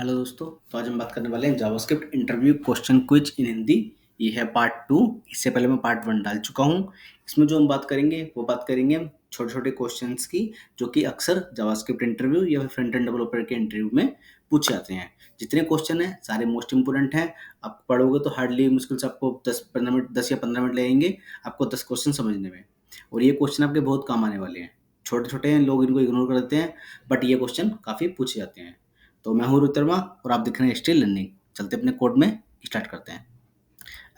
Hello दोस्तों, तो आज हम बात करने वाले हैं जावास्क्रिप्ट इंटरव्यू क्वेश्चन क्विज इन हिंदी। ये है पार्ट 2। इससे पहले मैं पार्ट 1 डाल चुका हूँ। इसमें जो हम बात करेंगे वो बात करेंगे हम छोटे-छोटे क्वेश्चंस की, जो कि अक्सर जावास्क्रिप्ट इंटरव्यू या फिर फ्रंट एंड डेवलपर के इंटरव्यू में पूछे जाते हैं। जितने क्वेश्चन हैं सारे मोस्ट इंपोर्टेंट हैं। आप पढ़ोगे तो हार्डली मुश्किल से आपको 10 या 15 मिनट लगेंगे आपको 10 क्वेश्चन समझने में। और ये क्वेश्चन आपके बहुत काम आने वाले हैं। छोटे-छोटे हैं, लोग इनको इग्नोर कर देते हैं, बट ये क्वेश्चन काफ़ी पूछे जाते हैं। तो मैं हूँ रोहित वर्मा और आप देख रहे हैं स्टिल लर्निंग। चलते अपने कोड में स्टार्ट करते हैं।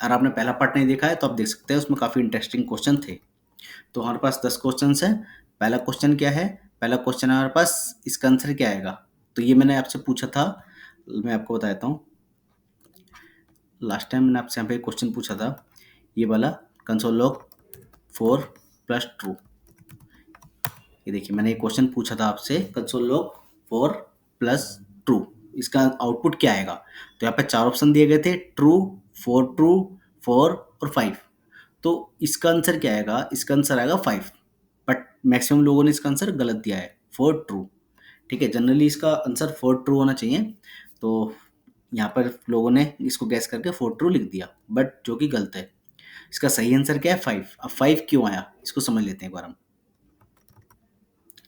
अगर आपने पहला पार्ट नहीं देखा है तो आप देख सकते हैं, उसमें काफ़ी इंटरेस्टिंग क्वेश्चन थे। तो हमारे पास 10 क्वेश्चन हैं। पहला क्वेश्चन क्या है? पहला क्वेश्चन हमारे पास, इसका आंसर क्या आएगा? तो ये मैंने आपसे पूछा था, मैं आपको बता देता हूँ। लास्ट टाइम मैंने आपसे यहाँ पे क्वेश्चन पूछा था, ये वाला, कंसोल लॉग 4 प्लस ट्रू। ये देखिए, मैंने एक क्वेश्चन पूछा था आपसे, कंसोल लॉग 4 प्लस ट्रू, इसका आउटपुट क्या आएगा? तो यहाँ पे 4 ऑप्शन दिए गए थे, ट्रू, 4 और 5। तो इसका आंसर क्या आएगा? इसका आंसर आएगा 5। बट मैक्सिमम लोगों ने इसका आंसर गलत दिया है, 4 ट्रू। ठीक है, जनरली इसका आंसर 4 ट्रू होना चाहिए। तो यहाँ पर लोगों ने इसको गैस करके 4 ट्रू लिख दिया, बट जो कि गलत है। इसका सही आंसर क्या है? 5। अब 5 क्यों आया, इसको समझ लेते हैं एक बार हम।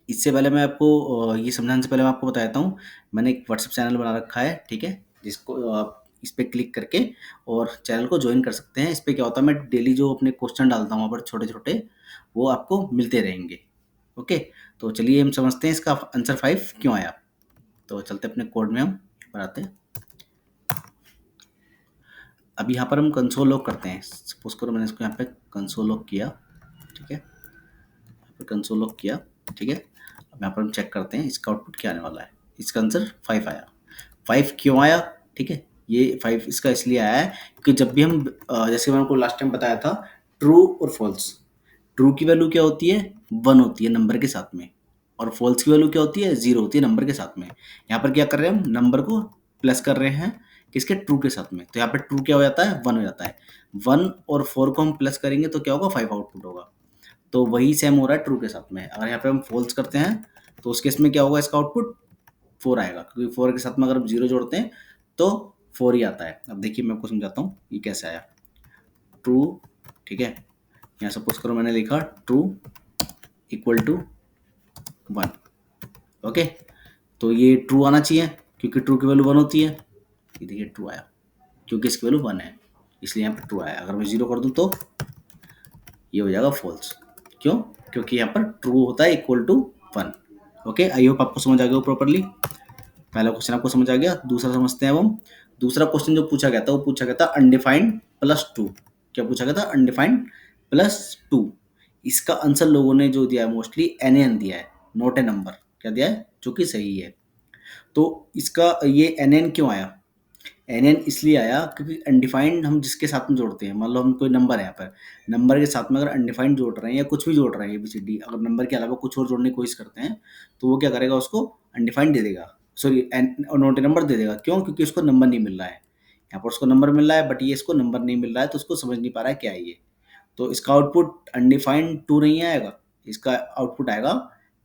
इससे पहले मैं आपको ये समझाने से पहले मैं आपको बता देता हूँ, मैंने एक व्हाट्सएप चैनल बना रखा है, ठीक है, जिसको आप इस पे क्लिक करके और चैनल को ज्वाइन कर सकते हैं। इस पे क्या होता है, मैं डेली जो अपने क्वेश्चन डालता हूँ वहाँ पर छोटे-छोटे, वो आपको मिलते रहेंगे। ओके, तो चलिए हम समझते हैं इसका आंसर 5 क्यों आया। तो चलते अपने कोड में हम बनाते हैं। अब यहाँ पर हम कंसोल लॉग करते हैं। सपोज करो मैंने इसको यहाँ पे कंसोल लॉग किया, ठीक है, यहाँ पे कंसोल लॉग किया, ठीक है। अब यहाँ पर हम चेक करते हैं इसका आउटपुट क्या आने वाला है। इसका आंसर 5 आया। 5 क्यों आया? ठीक है, ये 5 इसका इसलिए आया है कि जब भी हम जैसे मैंने आपको लास्ट टाइम बताया था, ट्रू और फॉल्स। ट्रू की वैल्यू क्या होती है? 1 होती है नंबर के साथ में, और फॉल्स की वैल्यू क्या होती है? 0 होती है नंबर के साथ में। यहाँ पर क्या कर रहे हैं हम? नंबर को प्लस कर रहे हैं किसके? ट्रू के साथ में। तो यहाँ पर ट्रू क्या हो जाता है? 1 हो जाता है। 1 और 4 को हम प्लस करेंगे तो क्या होगा? 5 आउटपुट होगा। तो वही सेम हो रहा है ट्रू के साथ में। अगर यहाँ पे हम फॉल्स करते हैं तो उस केस में क्या होगा? इसका आउटपुट 4 आएगा, क्योंकि 4 के साथ में अगर हम 0 जोड़ते हैं तो 4 ही आता है। अब देखिए मैं आपको समझाता हूँ ये कैसे आया। ट्रू, ठीक है, यहाँ सपोज करो मैंने लिखा ट्रू इक्वल टू 1। ओके, तो ये ट्रू आना चाहिए क्योंकि ट्रू की वैल्यू 1 होती है। ये देखिए ट्रू आया क्योंकि इसकी वैल्यू 1 है, इसलिए यहाँ पर ट्रू आया। अगर मैं 0 कर दूँ तो ये हो जाएगा फॉल्स। क्यों? क्योंकि यहाँ पर ट्रू होता है equal to 1। Okay, I hope आपको समझ आ गया प्रॉपरली। पहला क्वेश्चन आपको समझ आ गया। दूसरा समझते हैं अब हम। दूसरा क्वेश्चन जो पूछा गया था वो पूछा गया था अनडिफाइंड प्लस 2। क्या पूछा गया था? Undefined plus 2। इसका आंसर लोगों ने जो दिया है मोस्टली एन दिया है, नॉट ए नंबर। क्या दिया है? जो कि सही है। तो इसका ये एन क्यों आया? एन इसलिए आया क्योंकि अनडिफाइंड हम जिसके साथ में जोड़ते हैं, मान लो हम कोई नंबर है, यहाँ पर नंबर के साथ में अगर अनडिफाइंड जोड़ रहे हैं या कुछ भी जोड़ रहे हैं ABCD, अगर नंबर के अलावा कुछ और जोड़ने की कोशिश करते हैं तो वो क्या करेगा? उसको अनडिफाइंड दे देगा, सॉरी नॉट ए नंबर दे देगा। क्यों? क्योंकि उसको नंबर नहीं मिल रहा है। यहाँ पर उसको नंबर मिल रहा है बट ये इसको नंबर नहीं मिल रहा है, तो उसको समझ नहीं पा रहा है क्या है ये। तो इसका आउटपुट अनडिफाइंड 2 नहीं आएगा, इसका आउटपुट आएगा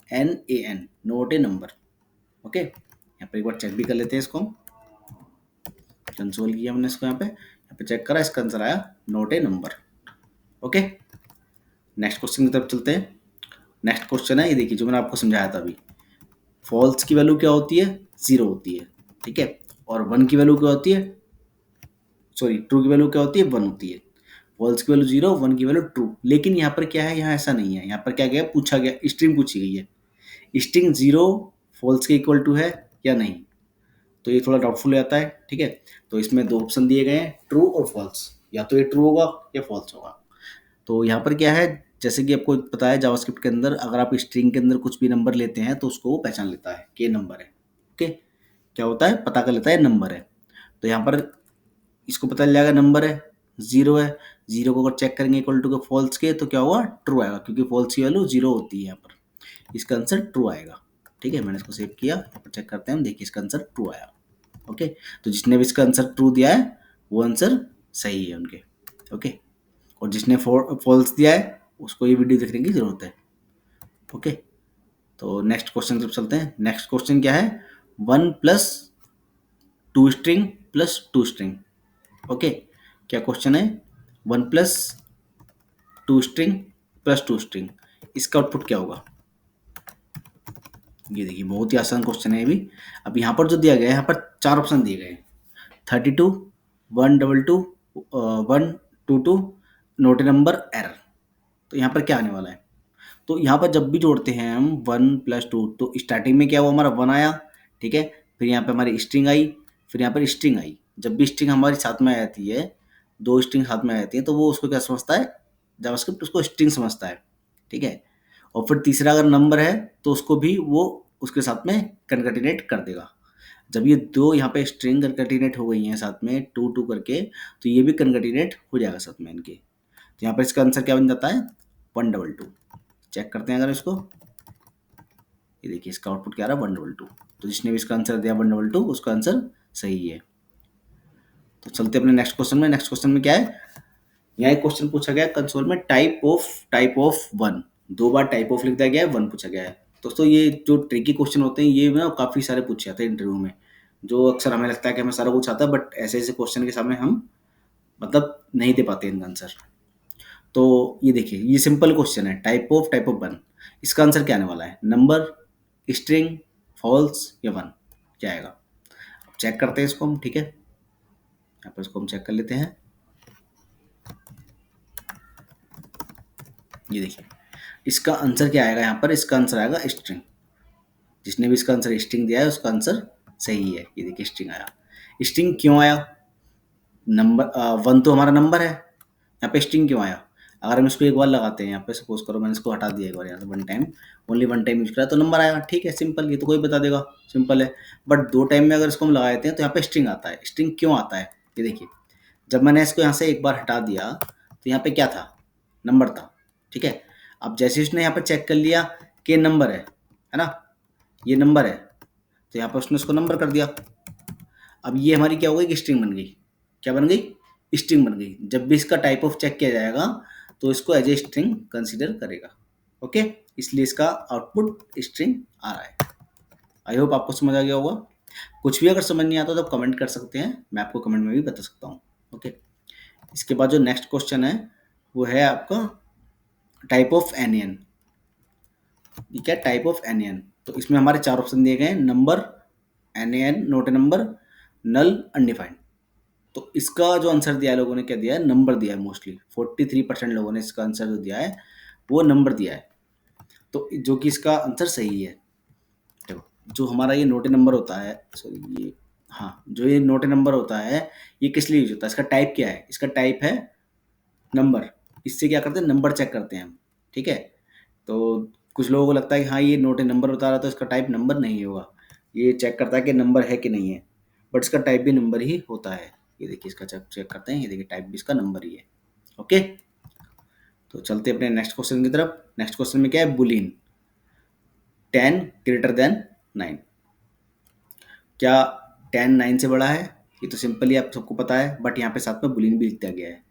NaN, not a number. Okay, यहाँ पर एक बार चेक भी कर लेते हैं इसको। कंसोल किया हमने इसको, यहाँ पे चेक करा, इसका आंसर आया not a number. Okay, next question की तरफ चलते हैं। नेक्स्ट क्वेश्चन है, ये देखिए जो मैंने आपको समझाया था अभी। फॉल्स की वैल्यू क्या होती है? 0 होती है, ठीक है। और 1 की वैल्यू क्या होती है? सॉरी, ट्रू की वैल्यू क्या होती है? 1 होती है। फॉल्स की वैल्यू 0, 1 की वैल्यू ट्रू। लेकिन यहाँ पर क्या है? यहाँ ऐसा नहीं है। यहाँ पर क्या गया? पूछा गया, स्ट्रिंग पूछी गई है। स्ट्रिंग 0 फॉल्स के इक्वल टू है या नहीं? तो ये थोड़ा डाउटफुल रहता है, ठीक है। तो इसमें 2 ऑप्शन दिए गए हैं, ट्रू और फॉल्स। या तो ये ट्रू होगा या फॉल्स होगा। तो यहाँ पर क्या है, जैसे कि आपको पता है जावास्क्रिप्ट के अंदर अगर आप स्ट्रिंग के अंदर कुछ भी नंबर लेते हैं तो उसको वो पहचान लेता है कि ये नंबर है। ओके, क्या होता है? पता कर लेता है नंबर है। तो यहाँ पर इसको पता चल जाएगा नंबर है, 0 है। 0 को अगर चेक करेंगे इक्वल टू के फॉल्स के, तो क्या होगा? ट्रू आएगा, क्योंकि फॉल्स की वैल्यू 0 होती है। यहाँ पर इसका आंसर ट्रू आएगा। ठीक है, मैंने इसको सेव किया, यहाँ पर चेक करते हैं, देखिए इसका आंसर ट्रू आया। ओके, तो जिसने भी इसका आंसर ट्रू दिया है वो आंसर सही है उनके। ओके, और जिसने फॉल्स दिया है उसको ये वीडियो देखने की जरूरत है। ओके, तो नेक्स्ट क्वेश्चन की तरफ चलते हैं। नेक्स्ट क्वेश्चन क्या है? 1 plus two string plus two string. Okay, क्या क्वेश्चन है? 1 plus two string plus two string, इसका आउटपुट क्या होगा? ये देखिए बहुत ही आसान क्वेश्चन है ये भी। अब यहाँ पर जो दिया गया है, यहाँ पर 4 ऑप्शन दिए गए हैं, 32, 122, 122, नोट नंबर एरर। तो यहाँ पर क्या आने वाला है? तो यहाँ पर जब भी जोड़ते हैं हम 1 प्लस 2, तो स्टार्टिंग में क्या हुआ, हमारा 1 आया, ठीक है, फिर यहाँ पे हमारी स्ट्रिंग आई, फिर यहाँ पर स्ट्रिंग आई। जब भी स्ट्रिंग हमारी साथ में आ जाती है, 2 स्ट्रिंग साथ में आ जाती है, तो वो उसको क्या समझता है, जावास्क्रिप्ट उसको स्ट्रिंग समझता है, ठीक है। और फिर तीसरा अगर नंबर है तो उसको भी वो उसके साथ में कनकैटिनेट कर देगा। जब ये दो यहाँ पे स्ट्रिंग कनकैटिनेट हो गई हैं साथ में 2 2 करके, तो ये भी कनकैटिनेट हो जाएगा साथ में इनके। तो यहाँ पर इसका आंसर क्या बन जाता है? 122। चेक करते हैं अगर इसको, ये देखिए इसका आउटपुट क्या आ रहा है? 122। तो जिसने भी इसका आंसर दिया 122, उसका आंसर सही है। तो चलते अपने नेक्स्ट क्वेश्चन में। नेक्स्ट क्वेश्चन में क्या है, यहाँ एक क्वेश्चन पूछा गया कंसोल में, type of 1, 2 bar type of लिख दिया गया है, 1 पूछा गया है। दोस्तों ये जो ट्रिकी क्वेश्चन होते हैं, ये ना काफ़ी सारे पूछे जाते हैं इंटरव्यू में, जो अक्सर हमें लगता है कि हमें सारा कुछ आता है, बट ऐसे ऐसे क्वेश्चन के सामने हम मतलब नहीं दे पाते इनका आंसर। तो ये देखिए, ये सिंपल क्वेश्चन है, टाइप ऑफ 1, इसका आंसर क्या आने वाला है? नंबर, स्ट्रिंग, फॉल्स या 1, क्या आएगा? चेक करते हैं इसको हम, ठीक है, यहाँ पर इसको हम चेक कर लेते हैं। ये देखिए इसका आंसर क्या आएगा, यहाँ पर इसका आंसर आएगा स्ट्रिंग। जिसने भी इसका आंसर स्ट्रिंग दिया है उसका आंसर सही है। ये देखिए स्ट्रिंग आया। स्ट्रिंग क्यों आया? नंबर 1 तो हमारा नंबर है, यहाँ पे स्ट्रिंग क्यों आया? अगर हम इसको एक बार लगाते हैं, यहाँ पे सपोज करो मैंने इसको हटा दिया एक बार, यहाँ से 1 टाइम, ओनली 1 टाइम यूज करा तो नंबर आया, ठीक है, सिंपल, ये तो कोई बता देगा, सिंपल है। बट 2 टाइम में अगर इसको हम लगा देते हैं तो यहाँ पे स्ट्रिंग आता है। स्ट्रिंग क्यों आता है? ये देखिए, जब मैंने इसको यहाँ से एक बार हटा दिया तो यहाँ पे क्या था? नंबर था, ठीक है। अब जैसे उसने यहाँ पर चेक कर लिया कि नंबर है ना, ये नंबर है, तो यहाँ पर उसने उसको नंबर कर दिया। अब ये हमारी क्या हो गई? स्ट्रिंग बन गई। क्या बन गई? स्ट्रिंग बन गई। जब भी इसका टाइप ऑफ चेक किया जाएगा तो इसको एज ए स्ट्रिंग कंसीडर करेगा। ओके, इसलिए इसका आउटपुट स्ट्रिंग आ रहा है। आई होप आपको समझ आ गया होगा। कुछ भी अगर समझ नहीं आता तो कमेंट कर सकते हैं, मैं आपको कमेंट में भी बता सकता हूँ। ओके, इसके बाद जो नेक्स्ट क्वेश्चन है वो है आपका टाइप ऑफ एनियन। ठीक है, टाइप ऑफ एनियन। तो इसमें हमारे 4 ऑप्शन दिए गए हैं, नंबर, एनियन, नोट नंबर, नल, अनडिफाइंड। तो इसका जो आंसर दिया है लोगों ने क्या दिया है? नंबर दिया है। मोस्टली 43% लोगों ने इसका आंसर जो दिया है वो नंबर दिया है। तो जो कि इसका आंसर सही है। देखो, जो हमारा ये नोटे नंबर होता है, सॉरी ये, हाँ, जो ये नोटे नंबर होता है ये किस लिए यूज होता है? इसका टाइप क्या है? इसका टाइप है नंबर। इससे क्या करते हैं? नंबर चेक करते हैं हम, ठीक है। तो कुछ लोगों को लगता है कि हाँ ये नोटे नंबर बता रहा तो इसका टाइप नंबर नहीं होगा, ये चेक करता है कि नंबर है कि नहीं है, बट इसका टाइप भी नंबर ही होता है। ये देखिए इसका चेक करते हैं, ये देखिए टाइप भी इसका नंबर ही है। ओके, तो चलते अपने नेक्स्ट क्वेश्चन की तरफ। नेक्स्ट क्वेश्चन में क्या है? Boolean 10 greater than 9। क्या 10 9 से बड़ा है? ये तो सिंपली आप सबको पता है, बट यहाँ पे साथ में बुलियन भी लिख दिया गया है।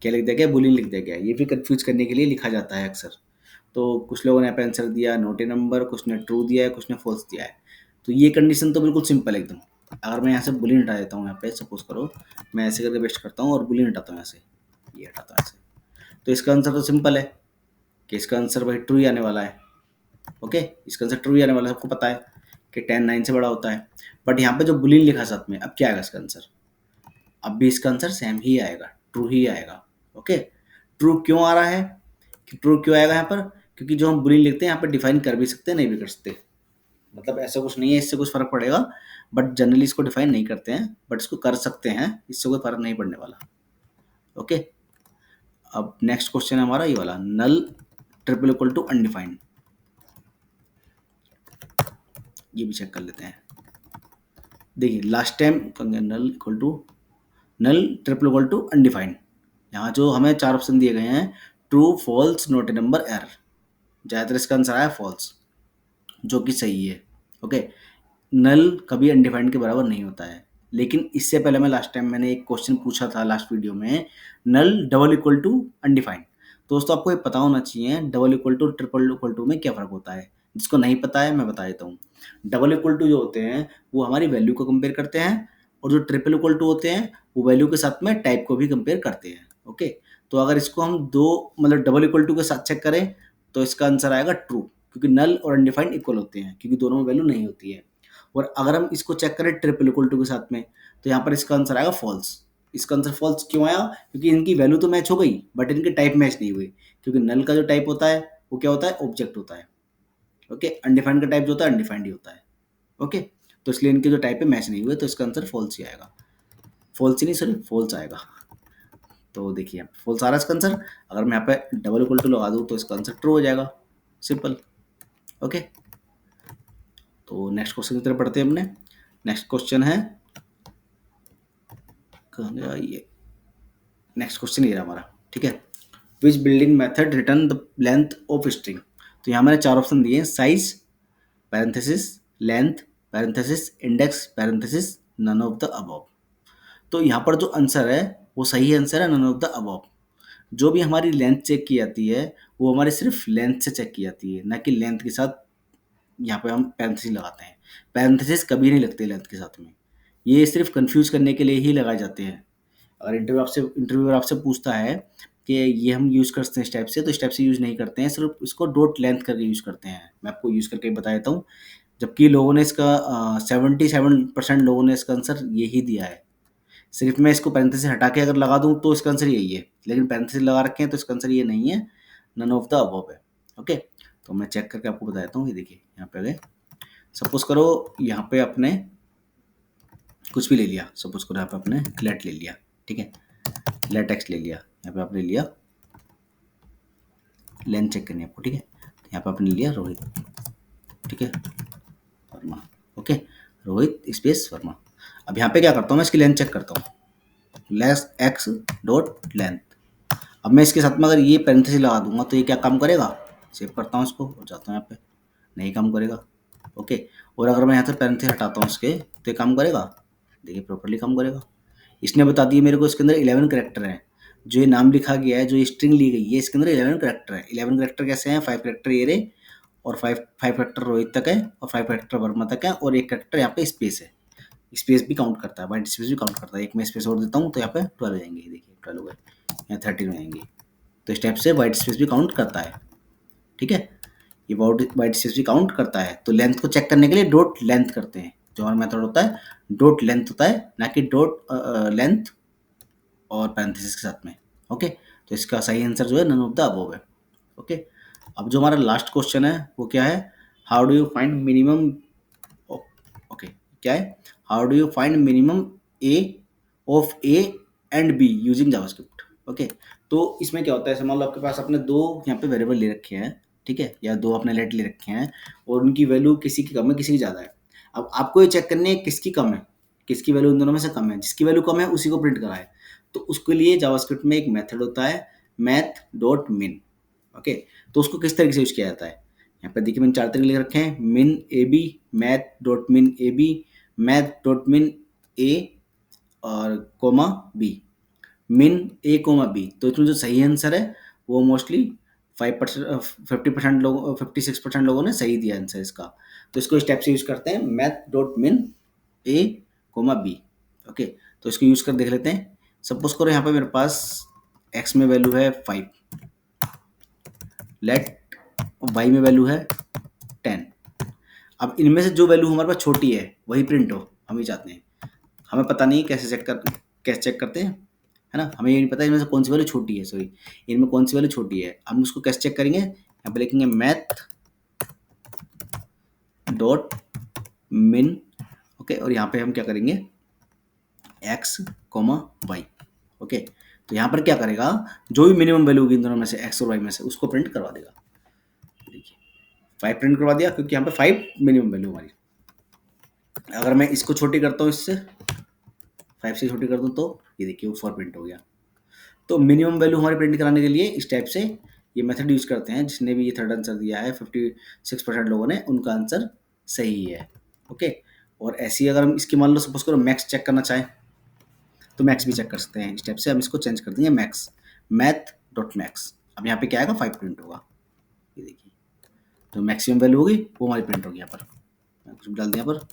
क्या लिख दिया गया? बुलियन लिख दिया गया है। ये भी कंफ्यूज करने के लिए लिखा जाता है अक्सर। तो कुछ लोगों ने यहाँ पे आंसर दिया नोटे नंबर, कुछ ने ट्रू दिया है, कुछ ने फॉल्स दिया है। तो ये कंडीशन तो बिल्कुल सिंपल है एकदम। अगर मैं यहाँ से बुलियन हटा देता हूँ, यहाँ पे सपोज करो मैं ऐसे करके पेस्ट करता हूँ और बुलियन हटाता हूँ यहाँ से, ये हटाता हूँ ऐसे, तो इसका आंसर तो सिंपल है कि इसका आंसर भाई ट्रू ही आने वाला है। ओके, इसका आंसर ट्रू ही आने वाला है, सबको पता है कि 10 9 से बड़ा होता है। बट यहाँ पे जो बुलियन लिखा है साथ में, अब क्या आएगा इसका आंसर? अब भी इसका आंसर सेम ही आएगा, ट्रू ही आएगा। ओके, ट्रू क्यों आ रहा है? कि ट्रू क्यों आएगा यहाँ पर? क्योंकि जो हम बुलियन लिखते हैं यहाँ पर डिफाइन कर भी सकते हैं, नहीं भी कर सकते। मतलब ऐसा कुछ नहीं है इससे कुछ फर्क पड़ेगा, बट जनरली इसको डिफाइन नहीं करते हैं, बट इसको कर सकते हैं, इससे कोई फर्क नहीं पड़ने वाला। ओके, अब नेक्स्ट क्वेश्चन है हमारा ये वाला, null triple equal to undefined. ये भी चेक कर लेते हैं। देखिए last time null equal to, null triple equal to undefined, यहाँ जो हमें 4 ऑप्शन दिए गए हैं, true, false, not number, error, ज़्यादातर इसका आंसर आया फॉल्स, जो कि सही है। ओके, नल कभी अनडिफाइंड के बराबर नहीं होता है। लेकिन इससे पहले मैं लास्ट टाइम मैंने एक क्वेश्चन पूछा था लास्ट वीडियो में, null double equal to undefined. तो दोस्तों आपको ये पता होना चाहिए double equal to triple equal to में क्या फ़र्क होता है। जिसको नहीं पता है मैं बता देता हूँ। डबल इक्वल टू जो होते हैं वो हमारी वैल्यू को कंपेयर करते हैं, और जो ट्रिपल इक्वल टू होते हैं वो वैल्यू के साथ में टाइप को भी कंपेयर करते हैं। ओके, तो अगर इसको हम दो मतलब डबल इक्वल टू के साथ चेक करें तो इसका आंसर आएगा ट्रू, क्योंकि नल और अनडिफाइंड इक्वल होते हैं, क्योंकि दोनों में वैल्यू नहीं होती है। और अगर हम इसको चेक करें ट्रिपल इक्वल टू के साथ में तो यहाँ पर इसका आंसर आएगा फॉल्स। इसका आंसर फॉल्स क्यों आया? क्योंकि इनकी वैल्यू तो मैच हो गई बट इनके टाइप मैच नहीं हुई, क्योंकि नल का जो टाइप होता है वो क्या होता है? ऑब्जेक्ट होता है। ओके, अनडिफाइंड का टाइप जो होता है अनडिफाइंड ही होता है। ओके, तो इसलिए इनके जो टाइप है मैच नहीं हुए, तो इसका आंसर फॉल्स ही आएगा। फॉल्स ही नहीं, सॉरी, फॉल्स आएगा। तो देखिए फॉल्स आ रहा है इसका आंसर। अगर मैं यहाँ पे डबल इक्वल टू लगा दूँ तो इसका आंसर ट्रू हो जाएगा, सिंपल। ओके, तो नेक्स्ट क्वेश्चन की तरफ पढ़ते हैं हमने। नेक्स्ट क्वेश्चन है, कहाँ गया ये? नेक्स्ट क्वेश्चन ये रहा हमारा, ठीक है। Which building method return the length of string? तो यहाँ मैंने चार ऑप्शन दिए हैं, size, parenthesis, length, parenthesis, index, parenthesis, none of the above. तो यहाँ पर जो आंसर है वो सही आंसर है नन ऑफ द अबव। जो भी हमारी लेंथ चेक की जाती है वो हमारी सिर्फ लेंथ से चेक की जाती है, ना कि लेंथ के साथ यहाँ पे हम पैरेंथेसिस लगाते हैं। पैरेंथेसिस कभी नहीं लगते लेंथ के साथ में, ये सिर्फ कंफ्यूज करने के लिए ही लगाए जाते हैं। अगर इंटरव्यूअर आपसे पूछता है कि ये हम यूज़ करते हैं इस टाइप से, तो इस टाइप से यूज़ नहीं करते हैं, सिर्फ इसको डॉट लेंथ करके यूज़ करते हैं। मैं आपको यूज़ करके बता देता हूँ। जबकि लोगों ने इसका 77% लोगों ने इसका आंसर यही दिया है। सिर्फ मैं इसको पैरेंथेसिस हटा के अगर लगा दूँ तो इसका आंसर यही है, लेकिन पैरेंथेसिस लगा रखे हैं तो इसका आंसर ये नहीं है, नन ऑफ द अबव है। ओके, तो मैं चेक करके आपको बता देता हूँ। ये देखिए यहाँ पे गए, सपोज करो यहाँ पे आपने कुछ भी ले लिया, सपोज करो यहाँ पे आपने लेट ले लिया, ठीक है, लेट एक्स ले लिया, यहाँ पे आपने लिया लेंथ चेक करनी है आपको, ठीक है। यहाँ पे आपने लिया रोहित, ठीक है, वर्मा। Okay, Rohit space Verma. अब यहाँ पे क्या करता हूँ, मैं इसकी लेंथ चेक करता हूँ, लेस एक्स डॉट लेंथ। अब मैं इसके साथ में अगर ये पैरेंथेसिस लगा दूंगा तो ये क्या काम करेगा? सेव करता हूँ इसको और जाता हूँ यहाँ पे, नहीं काम करेगा। ओके, और अगर मैं यहाँ से पैरेंथेसिस हटाता हूँ इसके तो ये काम करेगा? देखिए प्रॉपर्ली काम करेगा। इसने बता दिया मेरे को इसके अंदर 11 करेक्टर हैं। जो ये नाम लिखा गया है, जो ये स्ट्रिंग ली गई है, इसके अंदर 11 करेक्टर है। 11 करेक्टर कैसे हैं? 5 करेक्टर ये रहे, और 5 करेक्टर रोहित तक है, और 5 करेक्टर वर्मा तक है, और एक करेक्टर यहाँ पे स्पेस है। स्पेस भी काउंट करता है, वाइट स्पेस भी काउंट करता है। एक मैं स्पेस और देता हूँ तो यहाँ पे 12 हो जाएंगे, देखिए 12 हो गए, यहाँ 13 हो जाएंगे। तो इस टाइप से वाइट स्पेस भी काउंट करता है, ठीक है। ये वाइट स्पेस भी काउंट करता है। तो लेंथ को चेक करने के लिए डॉट लेंथ करते हैं। जो हमारा मेथड होता है डॉट लेंथ होता है, ना कि डॉट लेंथ और पैरेंथेसिस के साथ में। ओके, तो इसका सही आंसर जो है नन ऑफ द अबव है। ओके, अब जो हमारा लास्ट क्वेश्चन है वो क्या है? How do you find minimum, okay, क्या है? How do you find minimum A of A and be using JavaScript. Okay, तो इसमें क्या होता है, मान लो आपके पास अपने दो यहाँ पे वेरिएबल ले रखे हैं, ठीक है, या दो अपने लेट ले रखे हैं, और उनकी वैल्यू किसी की कम है किसी की ज़्यादा है। अब आपको ये चेक करनी है किसकी कम है, किसकी वैल्यू इन दोनों में से कम है। जिसकी वैल्यू कम है उसी को प्रिंट कराए। तो उसके लिए जावास्क्रिप्ट में एक मेथड होता है मैथ डॉट मिन। ओके, तो उसको किस तरीके से यूज किया जाता है? यहाँ पे देखिए मैंने चार तरीके लिख रखे हैं, मिन ए बी, मैथ डॉट मिन ए बी, मैथ डॉट मिन ए और कोमा बी, मिन ए कोमा बी। तो इसमें जो सही आंसर है वो मोस्टली 5%, 50% लोगों, 56% लोगों ने सही दिया आंसर इसका। तो इसको स्टेप से यूज करते हैं, मैथ डॉट मिन ए कोमा बी। ओके, तो इसको यूज कर देख लेते हैं। सपोज करो यहाँ पे मेरे पास एक्स में वैल्यू है 5, लेट वाई में वैल्यू है 10। अब इनमें से जो वैल्यू हमारे पास छोटी है वही प्रिंट हो, हम ही चाहते हैं। हमें पता नहीं कैसे चेक करते हैं, है ना। हमें ये नहीं पता इनमें से कौन सी वैल्यू छोटी है, सॉरी, इनमें कौन सी वैल्यू छोटी है। हम उसको कैसे चेक करेंगे? यहाँ पे लिखेंगे मैथ डॉट मिन। ओके, और यहाँ पे हम क्या करेंगे? X comma Y. ओके, तो यहाँ पर क्या करेगा, जो भी मिनिमम वैल्यू होगी इन दोनों में से, एक्स और वाई में से, उसको प्रिंट करवा देगा। देखिए 5 प्रिंट करवा दिया, क्योंकि यहाँ पे 5 मिनिमम वैल्यू हमारी। अगर मैं इसको छोटी करता हूँ, इससे 5 से छोटी कर दूँ, तो ये देखिए वो 4 प्रिंट हो गया। तो मिनिमम वैल्यू हमारी प्रिंट कराने के लिए इस टाइप से ये मेथड यूज करते हैं। जिसने भी ये थर्ड आंसर दिया है 56% लोगों ने, उनका आंसर सही है। ओके, और ऐसे ही अगर हम इसकी मान लो सपोज करो मैक्स चेक करना चाहें तो मैक्स भी चेक कर सकते हैं। इस टाइप से हम इसको चेंज कर देंगे मैक्स, मैथ डॉट मैक्स। अब यहाँ पे क्या आएगा? 5 प्रिंट होगा। ये देखिए जो मैक्सिमम वैल्यू होगी वो हमारी प्रिंट होगी। यहाँ पर मैं कुछ भी डाल दिया, यहाँ पर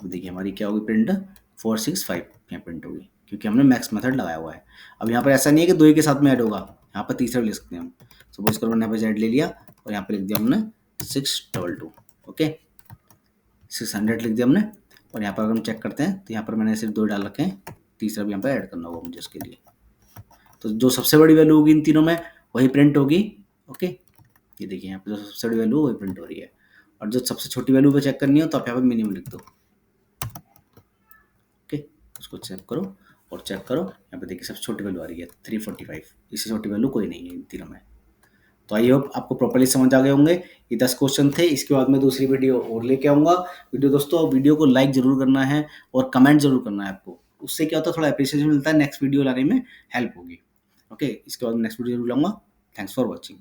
अब देखिए हमारी क्या होगी प्रिंट 465 यहाँ प्रिंट होगी क्योंकि हमने मैक्स मेथड लगाया हुआ है। अब यहाँ पर ऐसा नहीं है कि दो ही के साथ में ऐड होगा, यहाँ पर तीसरा भी ले सकते हैं हम। सपोज करो मैंने यहाँ पे जेड ले लिया और यहाँ पे लिख दिया हमने 622, ओके 600 लिख दिया हमने। और यहाँ पर अगर हम चेक करते हैं तो यहाँ पर मैंने सिर्फ 2 डाल रखे हैं, तीसरा भी यहाँ पर ऐड करना होगा मुझे उसके लिए। तो जो सबसे बड़ी वैल्यू होगी इन तीनों में वही प्रिंट होगी, ओके। ये देखिए यहाँ पे जो सबसे बड़ी वैल्यू वही प्रिंट हो रही है, और जो सबसे छोटी वैल्यू पे चेक करनी हो तो आप यहाँ पे मिनिमम लिख दो, ओके। उसको चेक करो और चेक करो, यहाँ पे देखिए सबसे छोटी वैल्यू आ रही है 345, इससे छोटी वैल्यू कोई नहीं है इन तीनों में। तो आई होप आपको प्रॉपर्ली समझ आ गए होंगे। ये 10 क्वेश्चन थे, इसके बाद मैं दूसरी वीडियो और लेके आऊँगा। दोस्तों वीडियो को लाइक ज़रूर करना है और कमेंट ज़रूर करना है आपको, उससे क्या होता है थोड़ा अप्रिसिएशन मिलता है, नेक्स्ट वीडियो लाने में हेल्प होगी, ओके। इसके बाद नेक्स्ट वीडियो जरूर लाऊंगा। Thanks for watching.